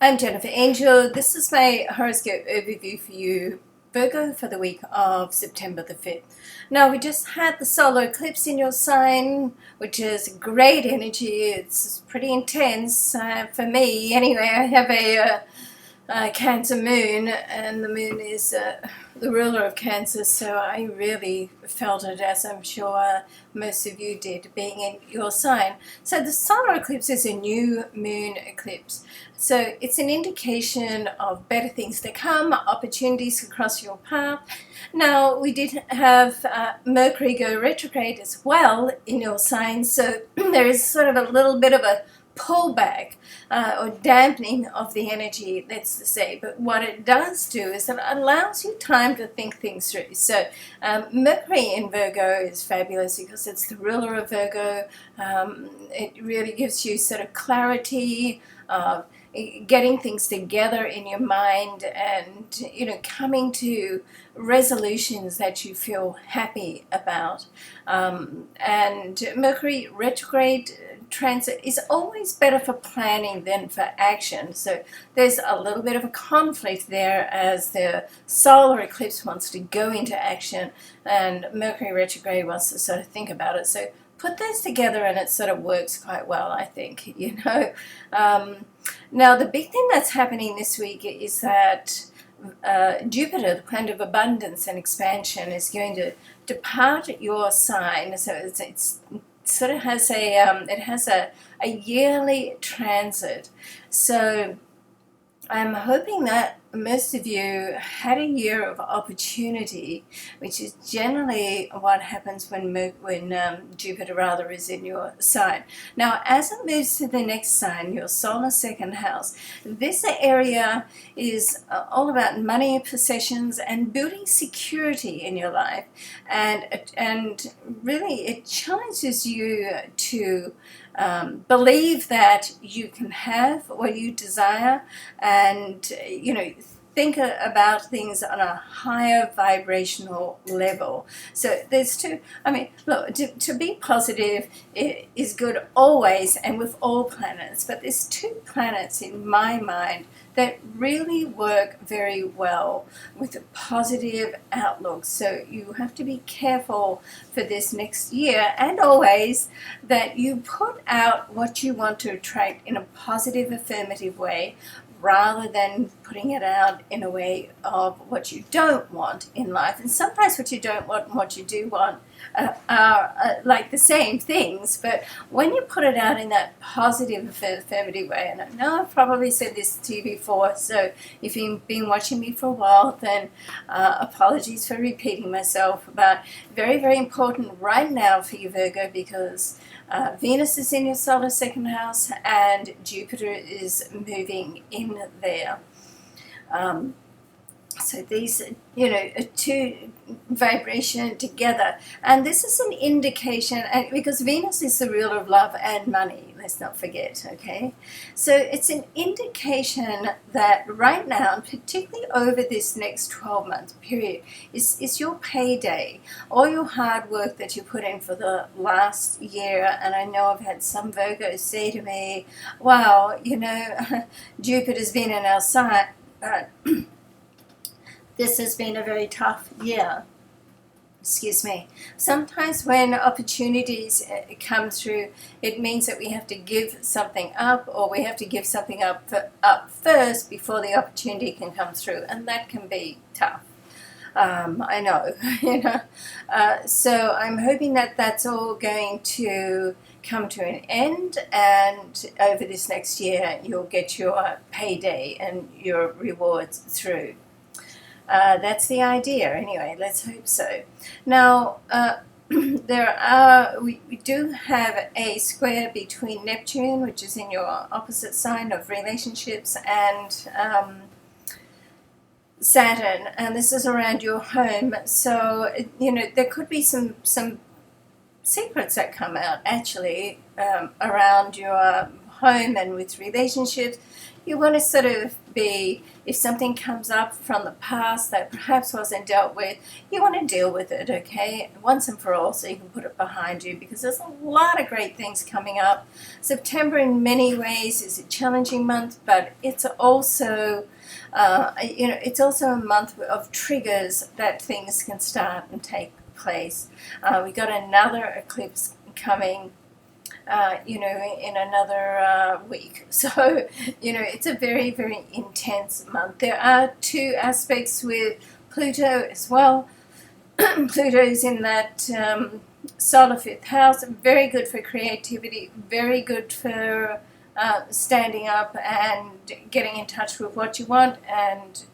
I'm Jennifer Angel. This is my horoscope overview for you, Virgo, for the week of September the 5th. Now, we just had the solar eclipse in your sign, which is great energy. It's pretty intense for me. Anyway, I have a Cancer moon, and the moon is the ruler of Cancer, so I really felt it, as I'm sure most of you did, being in your sign. So the solar eclipse is a new moon eclipse, so it's an indication of better things to come, opportunities across your path. Now, we did have Mercury go retrograde as well in your sign, so there is sort of a little bit of a pullback or dampening of the energy, let's say. But what it does do is it allows you time to think things through. So Mercury in Virgo is fabulous because it's the ruler of Virgo. It really gives you sort of clarity of getting things together in your mind, and coming to resolutions that you feel happy about. And Mercury retrograde transit is always better for planning than for action, so there's a little bit of a conflict there, as the solar eclipse wants to go into action and Mercury retrograde wants to sort of think about it. So put those together and it sort of works quite well, I think. Now, the big thing that's happening this week is that Jupiter, the planet of abundance and expansion, is going to depart your sign. So it's sort of has a yearly transit. So I'm hoping that most of you had a year of opportunity, which is generally what happens when Jupiter is in your sign. Now, as it moves to the next sign, your solar second house, this area is all about money, possessions, and building security in your life. And really, it challenges you to believe that you can have what you desire, and think about things on a higher vibrational level. So there's look, to be positive is good always and with all planets, but there's two planets in my mind that really work very well with a positive outlook. So you have to be careful for this next year and always that you put out what you want to attract in a positive, affirmative way, rather than putting it out in a way of what you don't want in life. And sometimes what you don't want and what you do want are like the same things, but when you put it out in that positive, affirmative way, and I know I've probably said this to you before, so if you've been watching me for a while, then apologies for repeating myself, but very, very important right now for you, Virgo, because Venus is in your solar second house and Jupiter is moving in there. So these, are two vibration together. And this is an indication, and because Venus is the ruler of love and money, let's not forget, okay? So it's an indication that right now, and particularly over this next 12-month period, is your payday. All your hard work that you put in for the last year, and I know I've had some Virgos say to me, wow, Jupiter's been in our sign. This has been a very tough year. Excuse me. Sometimes when opportunities come through, it means that we have to give something up, or we have to give something up first before the opportunity can come through, and that can be tough. I know, so I'm hoping that that's all going to come to an end, and over this next year you'll get your payday and your rewards through. That's the idea anyway, let's hope so. Now, we do have a square between Neptune, which is in your opposite sign of relationships, and Saturn, and this is around your home. So there could be some secrets that come out actually around your home and with relationships. You want to sort of be, if something comes up from the past that perhaps wasn't dealt with, you want to deal with it, okay, once and for all, so you can put it behind you, because there's a lot of great things coming up. September in many ways is a challenging month, but it's also it's also a month of triggers that things can start and take place. We got another eclipse coming in another week. So, it's a very, very intense month. There are two aspects with Pluto as well. Pluto's in that solar fifth house, very good for creativity, very good for standing up and getting in touch with what you want, and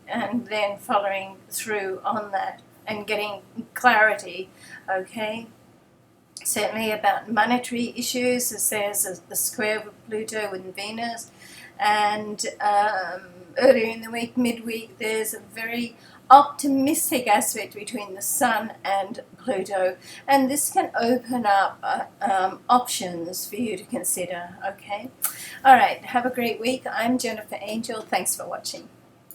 then following through on that and getting clarity, okay? Certainly about monetary issues, as there's the square with Pluto and Venus. And earlier in the week, midweek, there's a very optimistic aspect between the Sun and Pluto, and this can open up options for you to consider, okay? All right, have a great week. I'm Jennifer Angel. Thanks for watching.